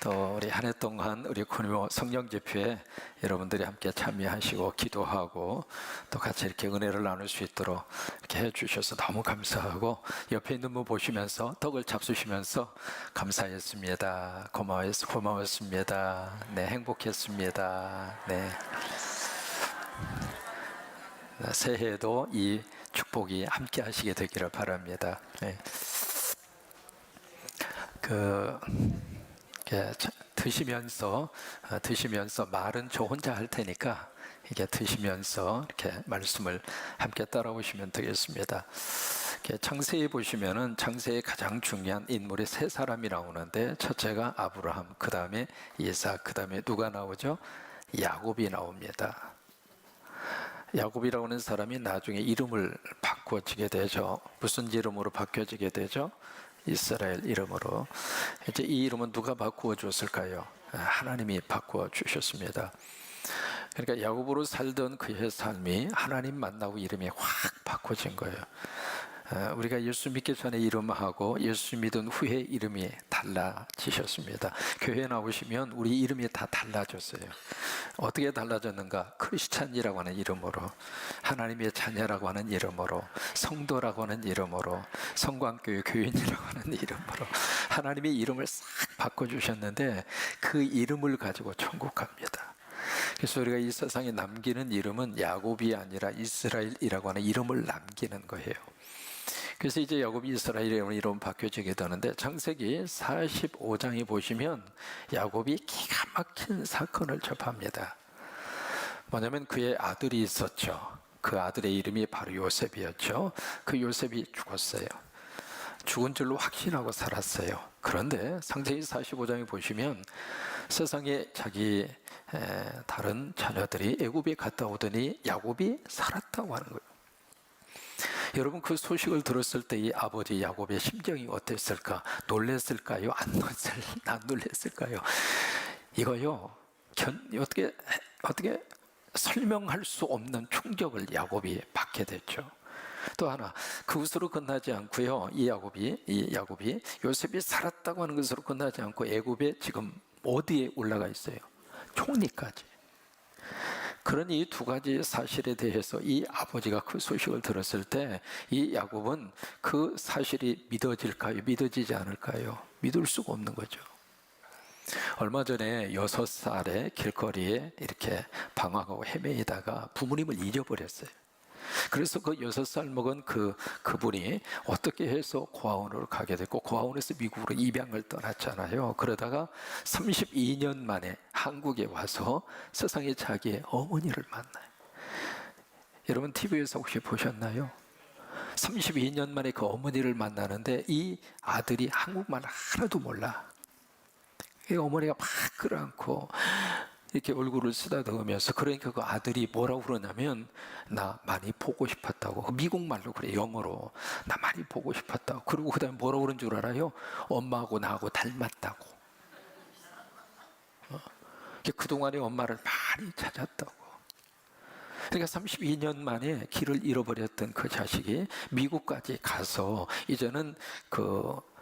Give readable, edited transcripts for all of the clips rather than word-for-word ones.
또 우리 한 해 동안 우리 구니모 성령 집회에 여러분들이 함께 참여하시고 기도하고 또 같이 이렇게 은혜를 나눌 수 있도록 이렇게 해주셔서 너무 감사하고, 옆에 있는 분 보시면서 떡을 잡수시면서 감사했습니다, 고마웠습니다, 네, 행복했습니다, 네. 새해에도 이 축복이 함께 하시게 되기를 바랍니다. 네. 드시면서 말은 저 혼자 할 테니까 이게 드시면서 이렇게 말씀을 함께 따라오시면 되겠습니다. 창세기 보시면은 창세기의 가장 중요한 인물이 세 사람이 나오는데, 첫째가 아브라함, 그 다음에 이삭, 그 다음에 누가 나오죠? 야곱이 나옵니다. 야곱이라고 하는 사람이 나중에 이름을 바꿔지게 되죠. 무슨 이름으로 바뀌어지게 되죠? 이스라엘 이름으로. 이제 이 이름은 누가 바꾸어 줬을까요? 하나님이 바꾸어 주셨습니다. 그러니까 야곱으로 살던 그의 삶이 하나님 만나고 이름이 확 바꿔진 거예요. 우리가 예수 믿기 전에 이름하고 예수 믿은 후에 이름이 달라지셨습니다. 교회에 나오시면 우리 이름이 다 달라졌어요. 어떻게 달라졌는가? 크리스찬이라고 하는 이름으로, 하나님의 자녀라고 하는 이름으로, 성도라고 하는 이름으로, 성광교회 교인이라고 하는 이름으로 하나님의 이름을 싹 바꿔주셨는데, 그 이름을 가지고 천국 갑니다. 그래서 우리가 이 세상에 남기는 이름은 야곱이 아니라 이스라엘이라고 하는 이름을 남기는 거예요. 그래서 이제 야곱이 이스라엘이라는 이름 바뀌어지게 되는데, 창세기 45장에 보시면 야곱이 기가 막힌 사건을 접합니다. 뭐냐면 그의 아들이 있었죠. 그 아들의 이름이 바로 요셉이었죠. 그 요셉이 죽었어요. 죽은 줄로 확신하고 살았어요. 그런데 창세기 45장에 보시면 세상에 자기 다른 자녀들이 애굽에 갔다 오더니 야곱이 살았다고 하는 거예요. 여러분, 그 소식을 들었을 때 이 아버지 야곱의 심정이 어땠을까? 놀랬을까요? 안 놀랬을까요? 이거요, 어떻게 설명할 수 없는 충격을 야곱이 받게 됐죠. 또 하나, 그것으로 끝나지 않고요, 이 야곱이 요셉이 살았다고 하는 것으로 끝나지 않고 애굽에 지금 어디에 올라가 있어요? 총리까지. 그런 이 두 가지 사실에 대해서 이 아버지가 그 소식을 들었을 때 이 야곱은 그 사실이 믿어질까요? 믿어지지 않을까요? 믿을 수가 없는 거죠. 얼마 전에 6살에 길거리에 이렇게 방황하고 헤매이다가 부모님을 잊어버렸어요. 그래서 그 6살 먹은 그분이 어떻게 해서 고아원으로 가게 됐고, 고아원에서 미국으로 입양을 떠났잖아요. 그러다가 32년 만에 한국에 와서 세상에 자기의 어머니를 만나요. 여러분, TV에서 혹시 보셨나요? 32년 만에 그 어머니를 만나는데 이 아들이 한국말 하나도 몰라. 이 어머니가 막 끌어안고 이렇게 얼굴을 쓰다듬으면서, 그러니까 그 아들이 뭐라고 그러냐면, 나 많이 보고 싶었다고. 미국말로 그래, 영어로. 나 많이 보고 싶었다고. 그리고 그 다음에 뭐라고 그런 줄 알아요? 엄마하고 나하고 닮았다고. 그동안에 엄마를 많이 찾았다고. 그러니까 32년 만에 길을 잃어버렸던 그 자식이 미국까지 가서 이제는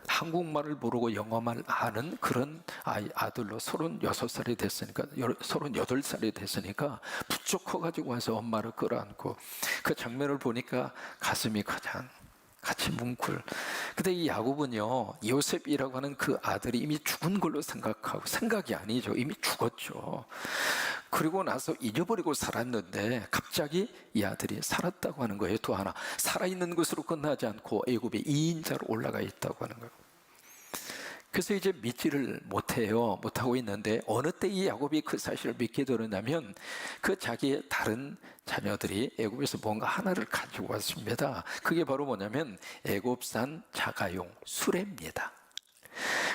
한국말을 모르고 영어만 아는 그런 아들로 36살이 됐으니까, 38살이 됐으니까 부쩍 커가지고 와서 엄마를 끌어안고, 그 장면을 보니까 가슴이 그냥 같이 뭉클. 근데 이 야곱은요, 요셉이라고 하는 그 아들이 이미 죽은 걸로 생각이 아니죠. 이미 죽었죠. 그리고 나서 잊어버리고 살았는데 갑자기 이 아들이 살았다고 하는 거예요. 또 하나, 살아있는 것으로 끝나지 않고 애굽의 2인자로 올라가 있다고 하는 거예요. 그래서 이제 믿지를 못하고 있는데, 어느 때 이 야곱이 그 사실을 믿게 되느냐면, 그 자기의 다른 자녀들이 애굽에서 뭔가 하나를 가지고 왔습니다. 그게 바로 뭐냐면 애굽산 자가용 수레입니다.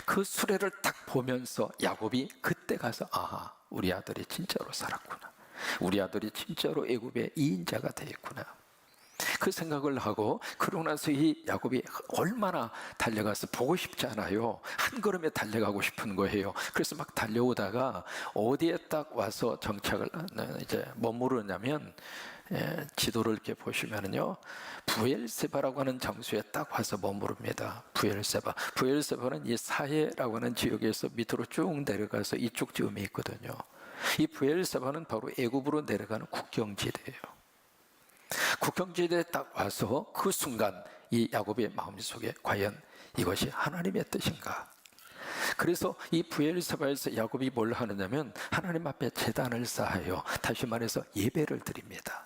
그 수레를 딱 보면서 야곱이 그때 가서, 아하, 우리 아들이 진짜로 살았구나. 우리 아들이 진짜로 애굽의 2인자가 되었구나. 그 생각을 하고, 그러고 나서 이 야곱이 얼마나 달려가서, 보고 싶지 않아요. 한 걸음에 달려가고 싶은 거예요. 그래서 막 달려오다가 어디에 딱 와서 정착을 이제 머무르냐면, 지도를 이렇게 보시면은요, 부엘세바라고 하는 장소에 딱 와서 머무릅니다. 부엘세바는 이 사해라고 하는 지역에서 밑으로 쭉 내려가서 이쪽 지음에 있거든요. 이 부엘세바는 바로 애굽으로 내려가는 국경지대예요. 국경지대에 딱 와서 그 순간 이 야곱의 마음속에 과연 이것이 하나님의 뜻인가? 그래서 이 부엘세바에서 야곱이 뭘 하느냐면 하나님 앞에 제단을 쌓아요. 다시 말해서 예배를 드립니다.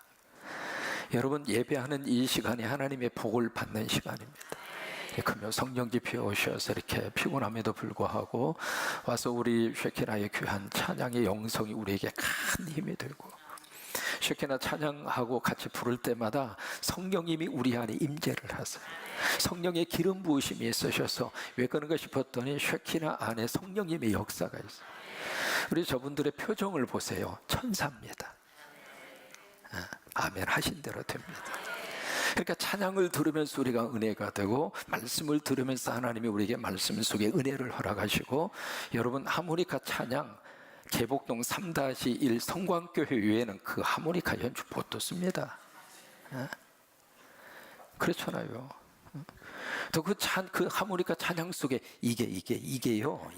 여러분, 예배하는 이 시간이 하나님의 복을 받는 시간입니다. 금요 성령 깊이 오셔서 이렇게 피곤함에도 불구하고 와서 우리 쉐키나의 귀한 찬양의 영성이 우리에게 큰 힘이 되고, 쉐키나 찬양하고 같이 부를 때마다 성령님이 우리 안에 임재를 하세요. 성령의 기름 부으심이 있으셔서 왜 그런가 싶었더니 쉐키나 안에 성령님의 역사가 있어요. 우리 저분들의 표정을 보세요. 천사입니다. 아멘 하신 대로 됩니다. 그러니까 찬양을 들으면서 우리가 은혜가 되고, 말씀을 들으면서 하나님이 우리에게 말씀 속에 은혜를 허락하시고, 여러분 하모니카 찬양 계복동 3-1 성광교회 외에는 그 하모니카 연주 못 듣습니다. 그렇잖아요. 또 그 하모니카 찬양 속에 이게요.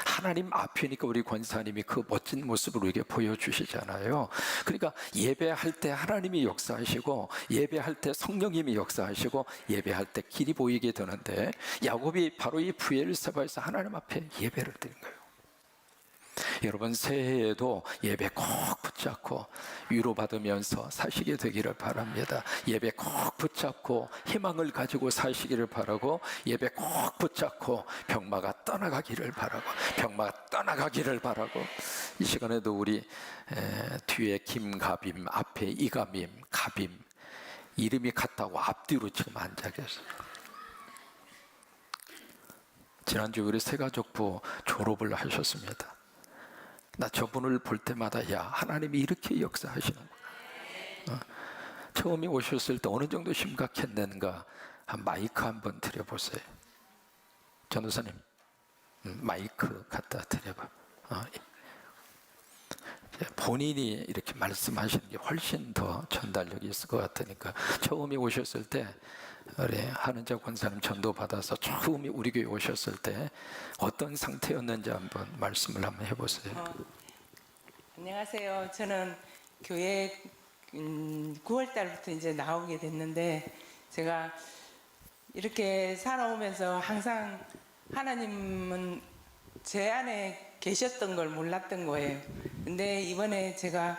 하나님 앞이니까 우리 권사님이 그 멋진 모습을 우리에게 보여주시잖아요. 그러니까 예배할 때 하나님이 역사하시고, 예배할 때 성령님이 역사하시고, 예배할 때 길이 보이게 되는데, 야곱이 바로 이 부엘세바에서 하나님 앞에 예배를 드린 거예요. 여러분, 새해에도 예배 꼭 붙잡고 위로받으면서 사시게 되기를 바랍니다. 예배 꼭 붙잡고 희망을 가지고 사시기를 바라고, 예배 꼭 붙잡고 병마가 떠나가기를 바라고, 이 시간에도 우리 뒤에 김가빔, 앞에 이가빔, 가빔, 이름이 같다고 앞뒤로 지금 앉아 계세요. 지난주 우리 새가족부 졸업을 하셨습니다. 나 저분을 볼 때마다 야, 하나님이 이렇게 역사하시는구나. 처음에 오셨을 때 어느 정도 심각했는가, 마이크 한번 드려보세요. 전도사님, 마이크 갖다 드려봐. 본인이 이렇게 말씀하시는 게 훨씬 더 전달력이 있을 것 같으니까, 처음에 오셨을 때 우리 한은자 권사님 전도 받아서 처음에 우리 교회 오셨을 때 어떤 상태였는지 한번 말씀을 한번 해보세요. 안녕하세요. 저는 교회 9월 달부터 이제 나오게 됐는데, 제가 이렇게 살아오면서 항상 하나님은 제 안에 계셨던 걸 몰랐던 거예요. 근데 이번에 제가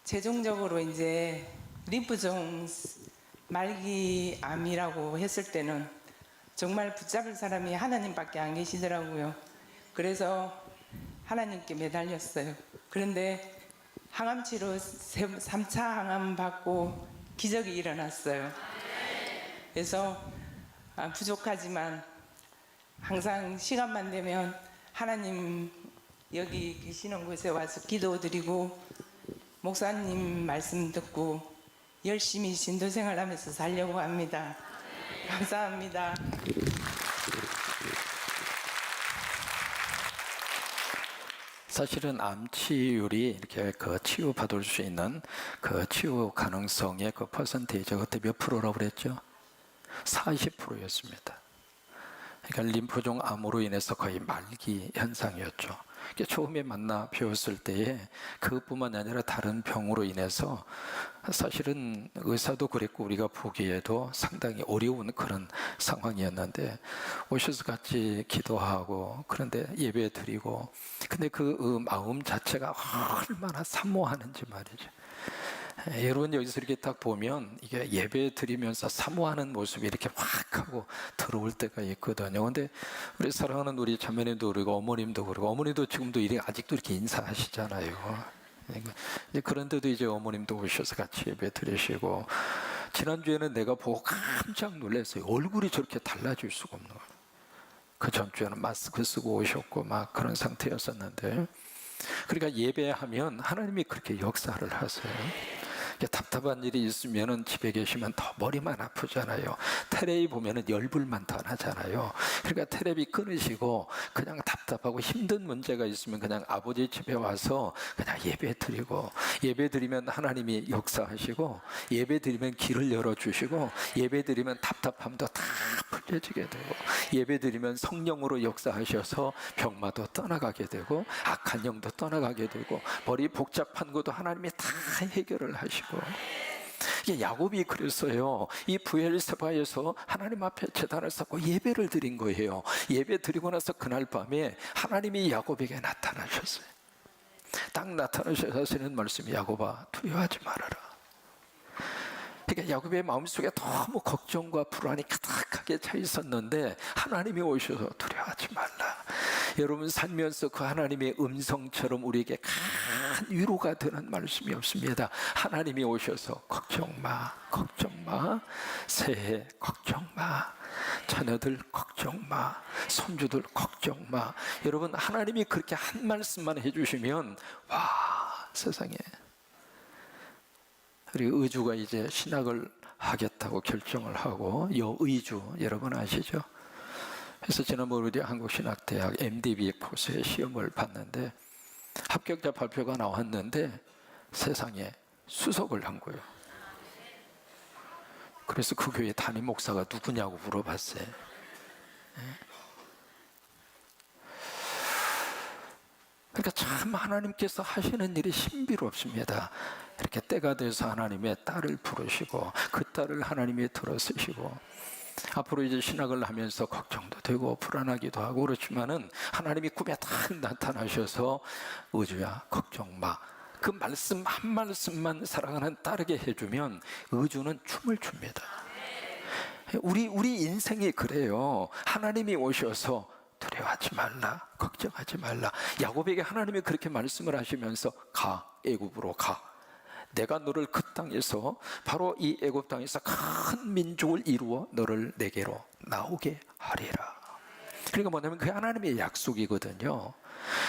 최종적으로 이제 림프종 말기암이라고 했을 때는 정말 붙잡을 사람이 하나님밖에 안 계시더라고요. 그래서 하나님께 매달렸어요. 그런데 항암치료 3차 항암 받고 기적이 일어났어요. 그래서 부족하지만 항상 시간만 되면 하나님 여기 계시는 곳에 와서 기도드리고, 목사님 말씀 듣고 열심히 신도생활 하면서 살려고 합니다. 감사합니다. 사실은 암 치유율이 이렇게 그 치유받을 수 있는 그 치유 가능성의 그 퍼센테이지가 그때 몇 프로라고 그랬죠? 40%였습니다. 그러니까 림프종 암으로 인해서 거의 말기 현상이었죠. 처음에 만나 배웠을 때에 그것뿐만 아니라 다른 병으로 인해서 사실은 의사도 그랬고 우리가 보기에도 상당히 어려운 그런 상황이었는데, 오셔서 같이 기도하고 그런데 예배 드리고, 근데 그 마음 자체가 얼마나 사모하는지 말이죠. 여러분, 여기서 이렇게 딱 보면 이게 예배 드리면서 사모하는 모습이 이렇게 확 하고 들어올 때가 있거든요. 근데 우리 사랑하는 우리 자매님도 그러고 어머님도 그러고, 어머니도 지금도 아직도 이렇게 인사하시잖아요. 그런데도 이제 어머님도 오셔서 같이 예배 드리시고, 지난주에는 내가 보고 깜짝 놀랐어요. 얼굴이 저렇게 달라질 수가 없는 거예요. 그 전주에는 마스크 쓰고 오셨고 막 그런 상태였었는데, 그러니까 예배하면 하나님이 그렇게 역사를 하세요. 답답한 일이 있으면은 집에 계시면 더 머리만 아프잖아요. 텔레비 보면은 열불만 더 나잖아요. 그러니까 텔레비 끊으시고 그냥 답답하고 힘든 문제가 있으면 그냥 아버지 집에 와서 그냥 예배 드리고, 예배 드리면 하나님이 역사하시고, 예배 드리면 길을 열어주시고, 예배 드리면 답답함도 다 풀려지게 되고, 예배 드리면 성령으로 역사하셔서 병마도 떠나가게 되고, 악한 영도 떠나가게 되고, 머리 복잡한 것도 하나님이 다 해결을 하시고. 이게 야곱이 그랬어요. 이 브엘세바에서 하나님 앞에 제단을 쌓고 예배를 드린 거예요. 예배 드리고 나서 그날 밤에 하나님이 야곱에게 나타나셨어요. 딱 나타나셔서 하시는 말씀이, 야곱아, 두려워하지 말아라. 그러니까 야곱의 마음속에 너무 걱정과 불안이 가득하게 차 있었는데 하나님이 오셔서 두려워하지 말라. 여러분, 살면서 그 하나님의 음성처럼 우리에게 큰 위로가 되는 말씀이 없습니다. 하나님이 오셔서 걱정 마, 걱정 마, 새해 걱정 마, 자녀들 걱정 마, 손주들 걱정 마. 여러분, 하나님이 그렇게 한 말씀만 해주시면 와, 세상에. 그리고 의주가 이제 신학을 하겠다고 결정을 하고, 여의주 여러분 아시죠? 그래서 지난번에 우리 한국신학대학 MDB 코스의 시험을 봤는데 합격자 발표가 나왔는데 세상에 수석을 한 거예요. 그래서 그 교회 담임 목사가 누구냐고 물어봤어요. 그러니까 참 하나님께서 하시는 일이 신비롭습니다. 이렇게 때가 돼서 하나님의 딸을 부르시고, 그 딸을 하나님이 들어쓰시고, 앞으로 이제 신학을 하면서 걱정도 되고 불안하기도 하고 그렇지만은 하나님이 꿈에 딱 나타나셔서, 의주야 걱정 마, 그 말씀 한 말씀만 사랑하는 딸에게 해주면 의주는 춤을 춥니다. 우리 인생이 그래요. 하나님이 오셔서 두려워하지 말라, 걱정하지 말라. 야곱에게 하나님이 그렇게 말씀을 하시면서, 가, 애굽으로 가. 내가 너를 그 땅에서, 바로 이 애굽 땅에서 큰 민족을 이루어 너를 내게로 나오게 하리라. 그러니까 뭐냐면 그 하나님의 약속이거든요.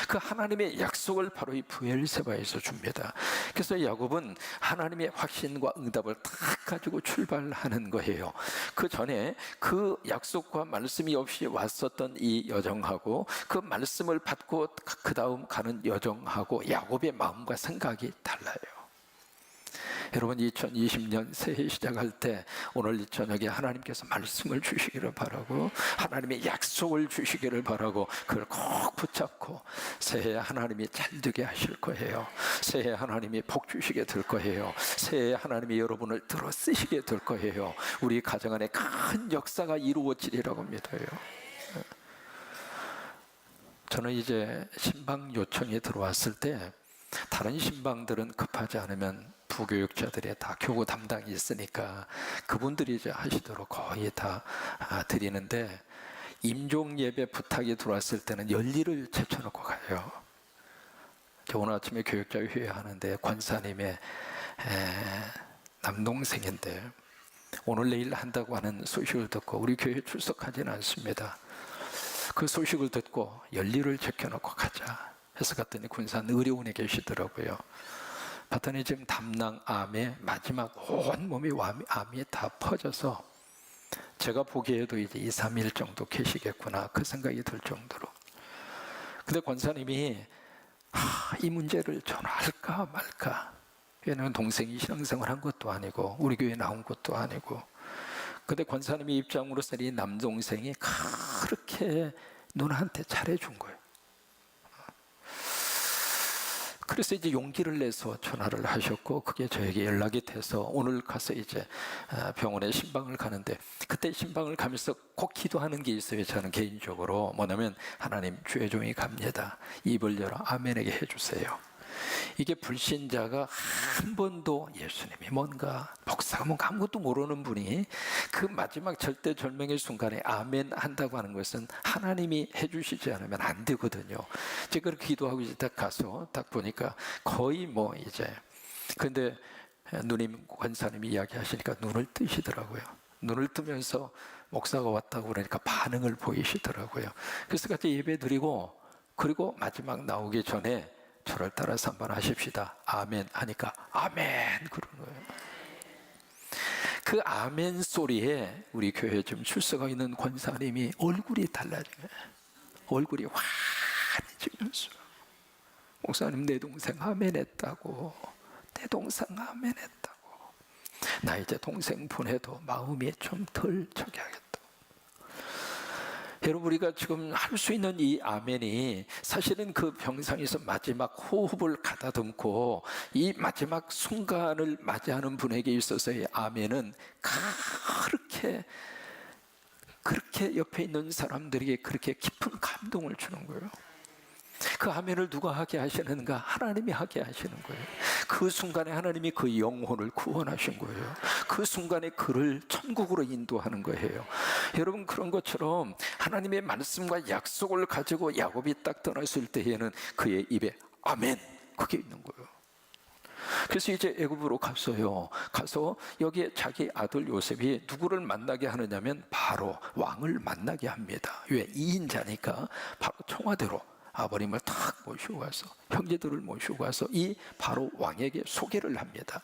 그 하나님의 약속을 바로 이 브엘세바에서 줍니다. 그래서 야곱은 하나님의 확신과 응답을 다 가지고 출발하는 거예요. 그 전에 그 약속과 말씀이 없이 왔었던 이 여정하고, 그 말씀을 받고 그 다음 가는 여정하고 야곱의 마음과 생각이 달라요. 여러분, 2020년 새해 시작할 때 오늘 이 저녁에 하나님께서 말씀을 주시기를 바라고, 하나님의 약속을 주시기를 바라고, 그걸 꼭 붙잡고 새해 하나님이 잘 되게 하실 거예요. 새해 하나님이 복 주시게 될 거예요. 새해 하나님이 여러분을 들어 쓰시게 될 거예요. 우리 가정 안에 큰 역사가 이루어지리라고 믿어요. 저는 이제 신방 요청이 들어왔을 때, 다른 신방들은 급하지 않으면 부교육자들이 다 교구 담당이 있으니까 그분들이 이제 하시도록 거의 다 드리는데, 임종 예배 부탁이 들어왔을 때는 열일을 제쳐놓고 가요. 저 오늘 아침에 교육자 회의 하는데 권사님의 남동생인데 오늘 내일 한다고 하는 소식을 듣고 우리 교회에 출석하지는 않습니다. 그 소식을 듣고 열일을 제껴놓고 가자 해서 갔더니 군산 의료원에 계시더라고요. 봤더니 지금 담낭 암에 마지막 온몸이 암이 다 퍼져서 제가 보기에도 이제 2, 3일 정도 계시겠구나, 그 생각이 들 정도로. 근데 권사님이 이 문제를 전화할까 말까. 왜냐면 동생이 신앙생활 한 것도 아니고 우리 교회 나온 것도 아니고. 근데 권사님의 입장으로서 이 남동생이 그렇게 누나한테 잘해준 거예요. 그래서 이제 용기를 내서 전화를 하셨고, 그게 저에게 연락이 돼서 오늘 가서 이제 병원에 신방을 가는데, 그때 신방을 가면서 꼭 기도하는 게 있어요. 저는 개인적으로 뭐냐면, 하나님 주의 종이 갑니다, 입을 열어 아멘에게 해주세요. 이게 불신자가 한 번도 예수님이 뭔가, 목사가 뭔가 아무것도 모르는 분이 그 마지막 절대절명의 순간에 아멘 한다고 하는 것은 하나님이 해주시지 않으면 안 되거든요. 제가 그렇게 기도하고 이제 딱 가서 딱 보니까 거의 뭐 이제, 근데 누님 권사님이 이야기하시니까 눈을 뜨시더라고요. 눈을 뜨면서 목사가 왔다고 그러니까 반응을 보이시더라고요. 그래서 같이 예배 드리고, 그리고 마지막 나오기 전에 저를 따라서 한번 하십시다, 아멘 하니까 아멘 그러는 거예요. 그 아멘 소리에 우리 교회에 지금 출석하고 있는 권사님이 얼굴이 달라진 거예요. 얼굴이 환해지면서, 목사님 내 동생 아멘 했다고, 내 동생 아멘 했다고, 나 이제 동생 보내도 마음이 좀 덜 저기 하겠다. 여러분, 우리가 지금 할 수 있는 이 아멘이 사실은 그 병상에서 마지막 호흡을 가다듬고 이 마지막 순간을 맞이하는 분에게 있어서의 아멘은 그렇게 옆에 있는 사람들에게 그렇게 깊은 감동을 주는 거예요. 그 아멘을 누가 하게 하시는가? 하나님이 하게 하시는 거예요. 그 순간에 하나님이 그 영혼을 구원하신 거예요. 그 순간에 그를 천국으로 인도하는 거예요. 여러분, 그런 것처럼 하나님의 말씀과 약속을 가지고 야곱이 딱 떠났을 때에는 그의 입에 아멘, 그게 있는 거예요. 그래서 이제 애굽으로 갔어요. 가서 여기에 자기 아들 요셉이 누구를 만나게 하느냐면 바로 왕을 만나게 합니다. 왜? 2인자니까 바로 청와대로 아버님을 탁 모시고 가서, 형제들을 모시고 가서 이 바로 왕에게 소개를 합니다.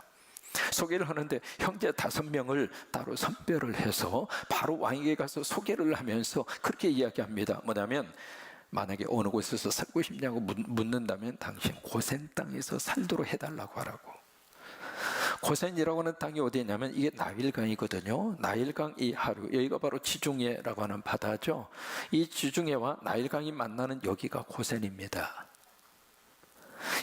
소개를 하는데 형제 5명을 따로 선별을 해서 바로 왕에게 가서 소개를 하면서 그렇게 이야기합니다. 뭐냐면, 만약에 어느 곳에서 살고 싶냐고 묻는다면 당신 고센 땅에서 살도록 해달라고 하라고. 고센이라고 하는 땅이 어디냐면 이게 나일강이거든요. 나일강 이 하류, 여기가 바로 지중해라고 하는 바다죠. 이 지중해와 나일강이 만나는 여기가 고센입니다.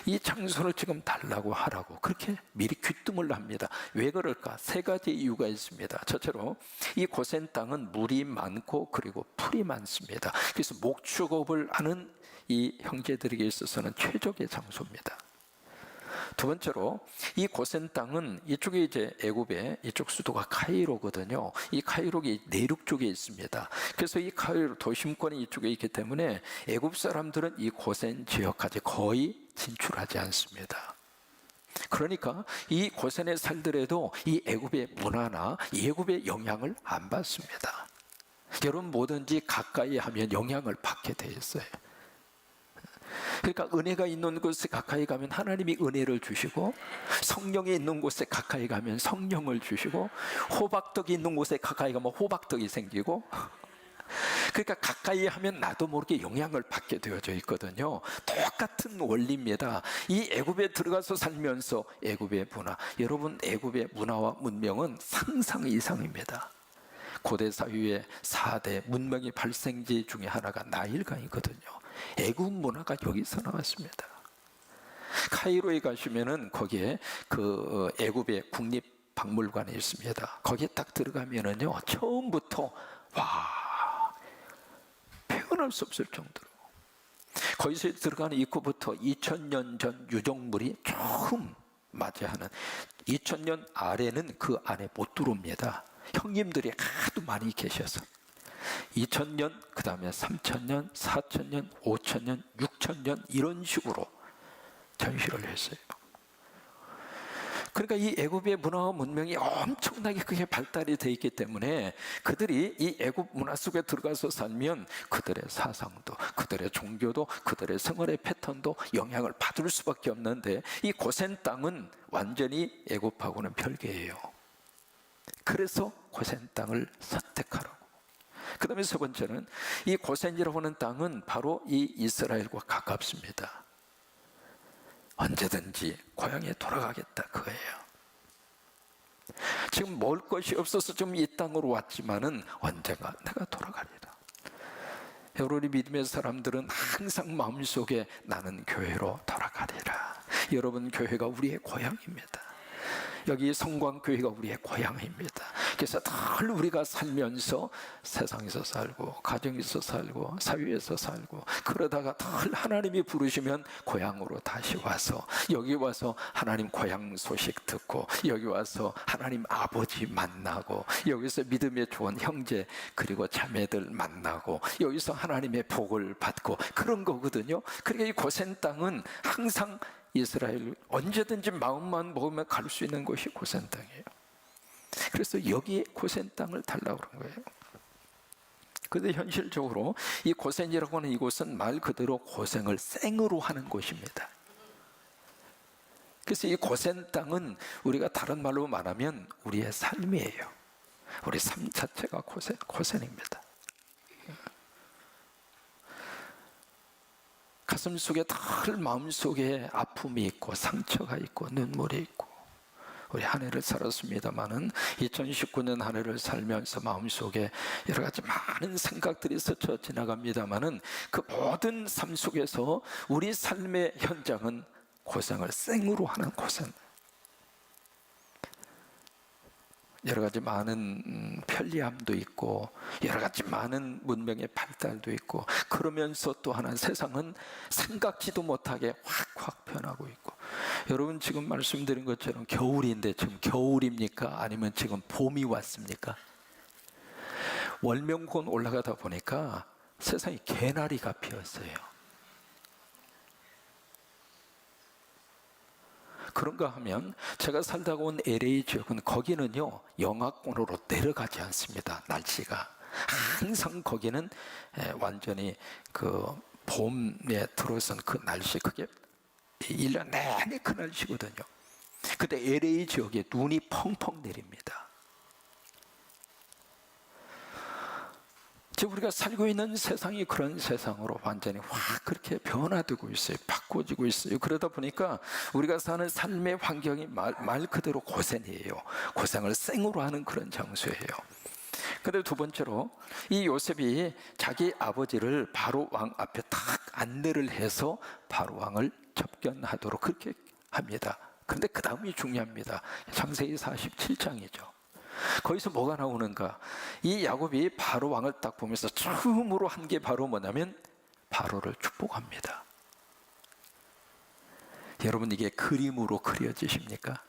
이 장소를 지금 달라고 하라고 그렇게 미리 귀뜸을 합니다. 왜 그럴까? 3가지 이유가 있습니다. 첫째로 이 고센 땅은 물이 많고 그리고 풀이 많습니다. 그래서 목축업을 하는 이 형제들에게 있어서는 최적의 장소입니다. 두 번째로 이 고센 땅은 이쪽에 이제 애굽의 이쪽 수도가 카이로거든요. 이 카이로가 내륙 쪽에 있습니다. 그래서 이 카이로 도심권이 이쪽에 있기 때문에 애굽 사람들은 이 고센 지역까지 거의 진출하지 않습니다. 그러니까 이 고센에 살더라도 이 애굽의 문화나 애굽의 영향을 안 받습니다. 여러분, 뭐든지 가까이 하면 영향을 받게 돼 있어요. 그러니까 은혜가 있는 곳에 가까이 가면 하나님이 은혜를 주시고, 성령이 있는 곳에 가까이 가면 성령을 주시고, 호박떡이 있는 곳에 가까이 가면 호박떡이 생기고, 그러니까 가까이 하면 나도 모르게 영향을 받게 되어져 있거든요. 똑같은 원리입니다. 이 애굽에 들어가서 살면서 애굽의 문화, 여러분, 애굽의 문화와 문명은 상상 이상입니다. 고대 사회의 4대 문명의 발생지 중에 하나가 나일강이거든요. 애굽 문화가 여기서 나왔습니다. 카이로에 가시면은 거기에 그 애굽의 국립박물관이 있습니다. 거기에 딱 들어가면은요, 처음부터 와, 표현할 수 없을 정도로 거기서 들어가는 입구부터 2000년 전 유적물이 처음 맞이하는, 2000년 아래는 그 안에 못 들어옵니다. 형님들이 하도 많이 계셔서 2000년, 그 다음에 3000년, 4000년, 5000년, 6000년 이런 식으로 전시를 했어요. 그러니까 이 애굽의 문화와 문명이 엄청나게 크게 발달이 되어 있기 때문에 그들이 이 애굽 문화 속에 들어가서 살면 그들의 사상도, 그들의 종교도, 그들의 생활의 패턴도 영향을 받을 수밖에 없는데, 이 고센 땅은 완전히 애굽하고는 별개예요. 그래서 고센 땅을 선택하라고. 그 다음에 3번째는 이 고센이라고 하는 땅은 바로 이 이스라엘과 가깝습니다. 언제든지 고향에 돌아가겠다 그거예요. 지금 먹을 것이 없어서 좀 이 땅으로 왔지만은 언젠가 내가 돌아가리라. 여러분이 믿음의 사람들은 항상 마음속에 나는 교회로 돌아가리라. 여러분, 교회가 우리의 고향입니다. 여기 성광교회가 우리의 고향입니다. 그래서 늘 우리가 살면서 세상에서 살고 가정에서 살고 사회에서 살고 그러다가 늘 하나님이 부르시면 고향으로 다시 와서, 여기 와서 하나님 고향 소식 듣고, 여기 와서 하나님 아버지 만나고, 여기서 믿음의 좋은 형제 그리고 자매들 만나고, 여기서 하나님의 복을 받고, 그런 거거든요. 그러니까 이 고센 땅은 항상 이스라엘 언제든지 마음만 먹으면 갈 수 있는 곳이 고센 땅이에요. 그래서 여기에 고센 땅을 달라고 그런 거예요. 그런데 현실적으로 이 고센이라고 하는 이곳은 말 그대로 고생을 생으로 하는 곳입니다. 그래서 이 고센 땅은 우리가 다른 말로 말하면 우리의 삶이에요. 우리 삶 자체가 고센입니다. 가슴 속에 늘 마음 속에 아픔이 있고 상처가 있고 눈물이 있고, 우리 한 해를 살았습니다마는 2019년 한 해를 살면서 마음속에 여러 가지 많은 생각들이 스쳐 지나갑니다마는 그 모든 삶 속에서 우리 삶의 현장은 고생을 생으로 하는 고생, 여러 가지 많은 편리함도 있고 여러 가지 많은 문명의 발달도 있고, 그러면서 또 하나 세상은 생각지도 못하게 확 변하고 있고. 여러분 지금 말씀드린 것처럼 겨울인데 지금 겨울입니까? 아니면 지금 봄이 왔습니까? 월명군 올라가다 보니까 세상에 개나리가 피었어요. 그런가 하면 제가 살다가 온 LA 지역은 거기는요 영하권으로 내려가지 않습니다. 날씨가 항상 거기는 완전히 그 봄에 들어선 그 날씨, 그게 1년 내내 그 날씨거든요. 근데 LA 지역에 눈이 펑펑 내립니다. 지금 우리가 살고 있는 세상이 그런 세상으로 완전히 확 그렇게 변화되고 있어요. 바꿔지고 있어요. 그러다 보니까 우리가 사는 삶의 환경이 말 그대로 고생이에요. 고생을 생으로 하는 그런 장소예요. 근데 두 번째로 이 요셉이 자기 아버지를 바로 왕 앞에 딱 안내를 해서 바로 왕을 접견하도록 그렇게 합니다. 근데 그 다음이 중요합니다. 창세기 47장이죠. 거기서 뭐가 나오는가? 이 야곱이 바로 왕을 딱 보면서 처음으로 한 게 바로 뭐냐면 바로를 축복합니다. 여러분 이게 그림으로 그려지십니까?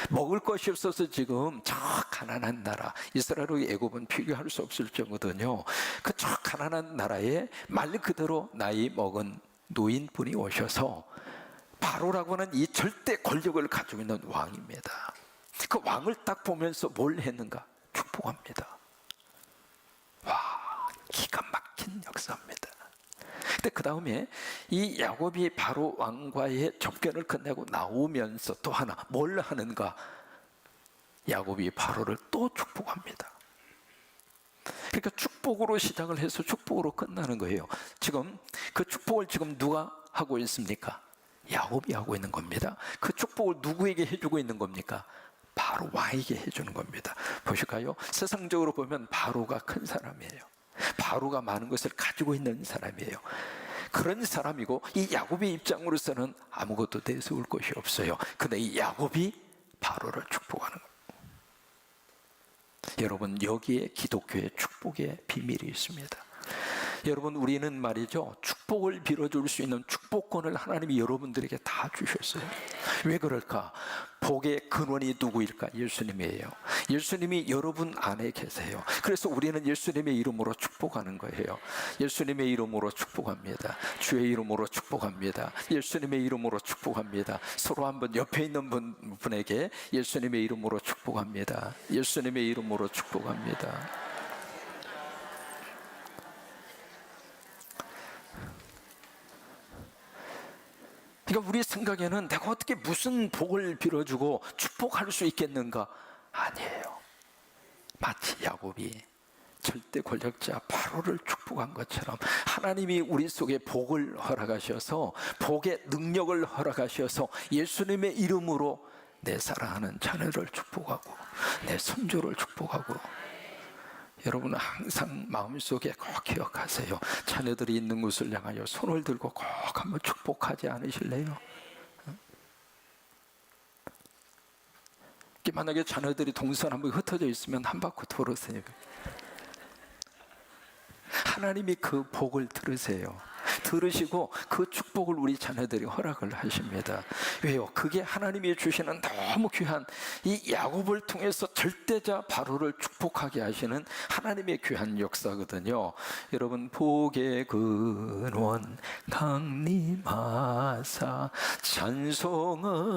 먹을 것이 없어서 지금 저 가난한 나라, 이스라엘의 애굽은 비교할 수 없을 정도거든요. 그 저 가난한 나라에 말 그대로 나이 먹은 노인분이 오셔서 바로라고 하는 이 절대 권력을 가지고 있는 왕입니다. 그 왕을 딱 보면서 뭘 했는가? 축복합니다. 와, 기가 막힌 역사입니다. 근데 그 다음에 이 야곱이 바로 왕과의 접견을 끝내고 나오면서 또 하나 뭘 하는가? 야곱이 바로를 또 축복합니다. 그러니까 축복으로 시작을 해서 축복으로 끝나는 거예요. 지금 그 축복을 지금 누가 하고 있습니까? 야곱이 하고 있는 겁니다. 그 축복을 누구에게 해주고 있는 겁니까? 바로 왕에게 해주는 겁니다. 보실까요? 세상적으로 보면 바로가 큰 사람이에요. 바로가 많은 것을 가지고 있는 사람이에요. 그런 사람이고 이 야곱의 입장으로서는 아무것도 내세울 것이 없어요. 근데 이 야곱이 바로를 축복하는 겁니다. 여러분 여기에 기독교의 축복의 비밀이 있습니다. 여러분 우리는 말이죠, 축복을 빌어줄 수 있는 축복권을 하나님이 여러분들에게 다 주셨어요. 왜 그럴까? 복의 근원이 누구일까? 예수님이에요. 예수님이 여러분 안에 계세요. 그래서 우리는 예수님의 이름으로 축복하는 거예요. 예수님의 이름으로 축복합니다. 주의 이름으로 축복합니다. 예수님의 이름으로 축복합니다. 서로 한번 옆에 있는 분에게 예수님의 이름으로 축복합니다. 예수님의 이름으로 축복합니다. 그러니까 우리 생각에는 내가 어떻게 무슨 복을 빌어주고 축복할 수 있겠는가? 아니에요. 마치 야곱이 절대 권력자 바로를 축복한 것처럼 하나님이 우리 속에 복을 허락하셔서 복의 능력을 허락하셔서 예수님의 이름으로 내 사랑하는 자녀를 축복하고 내 손주를 축복하고. 여러분은 항상 마음속에 꼭 기억하세요. 자녀들이 있는 곳을 향하여 손을 들고 꼭 한번 축복하지 않으실래요? 만약에 자녀들이 동선 한번 흩어져 있으면 한 바퀴 돌으세요. 하나님이 그 복을 들으시고 그 축복을 우리 자녀들이 허락을 하십니다. 왜요? 그게 하나님이 주시는 너무 귀한 이 야곱을 통해서 절대자 바로를 축복하게 하시는 하나님의 귀한 역사거든요. 여러분 복의 근원 강림하사 찬송하게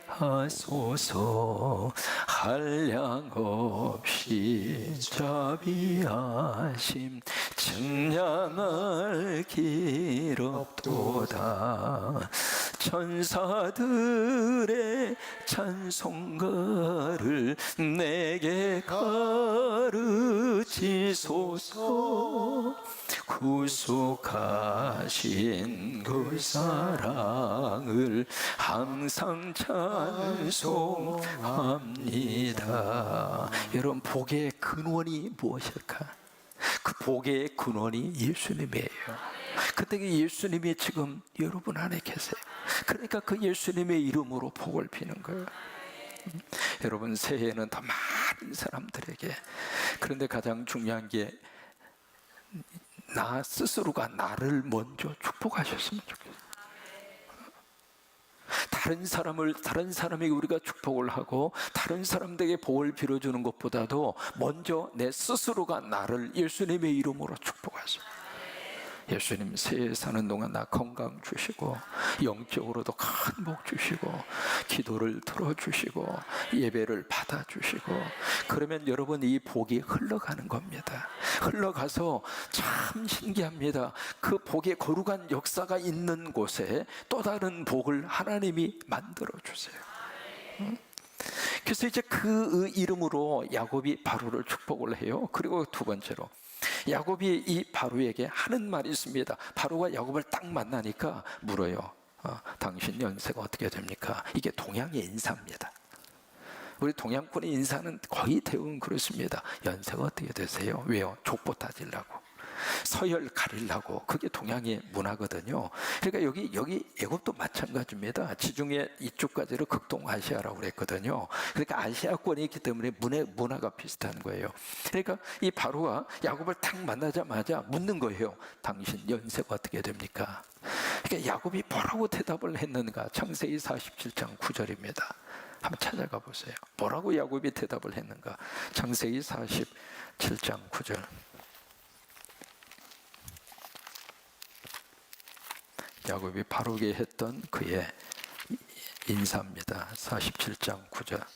하소서 한량 없이 자비하심 증량할 길 없도다 천사들의 찬송가를 내게 가르치소서. 구속하신 그 사랑을 항상 찬송합니다. 여러분, 복의 근원이 무엇일까? 그 복의 근원이 예수님이에요. 근데 그 예수님이 지금 여러분 안에 계세요. 그러니까 그 예수님의 이름으로 복을 비는 거예요. 여러분, 새해에는 더 많은 사람들에게, 그런데 가장 중요한 게 나 스스로가 나를 먼저 축복하셨으면 좋겠어요. 다른 사람에게 우리가 축복을 하고 다른 사람들에게 복을 빌어주는 것보다도 먼저 내 스스로가 나를 예수님의 이름으로 축복하세요. 예수님, 새해 사는 동안 나 건강 주시고 영적으로도 큰 복 주시고 기도를 들어주시고 예배를 받아주시고, 그러면 여러분 이 복이 흘러가는 겁니다. 흘러가서 참 신기합니다. 그 복의 거룩한 역사가 있는 곳에 또 다른 복을 하나님이 만들어 주세요. 그래서 이제 그 이름으로 야곱이 바로를 축복을 해요. 그리고 두 번째로 야곱이 이 바로에게 하는 말이 있습니다. 바로가 야곱을 딱 만나니까 물어요. 당신 연세가 어떻게 됩니까? 이게 동양의 인사입니다. 우리 동양권의 인사는 거의 대부분 그렇습니다. 연세가 어떻게 되세요? 왜요? 족보 따지려고, 서열 가리려고. 그게 동양의 문화거든요. 그러니까 여기 애굽도 마찬가지입니다. 지중해 이쪽까지를 극동아시아라고 그랬거든요. 그러니까 아시아권이 있기 때문에 문화가 비슷한 거예요. 그러니까 이 바로가 야곱을 딱 만나자마자 묻는 거예요. 당신 연세가 어떻게 됩니까? 그러니까 야곱이 뭐라고 대답을 했는가? 창세기 47장 9절입니다. 한번 찾아가 보세요. 뭐라고 야곱이 대답을 했는가? 창세기 47장 9절. 야곱이 바로에게 했던 그의 인사입니다. 47장 9절.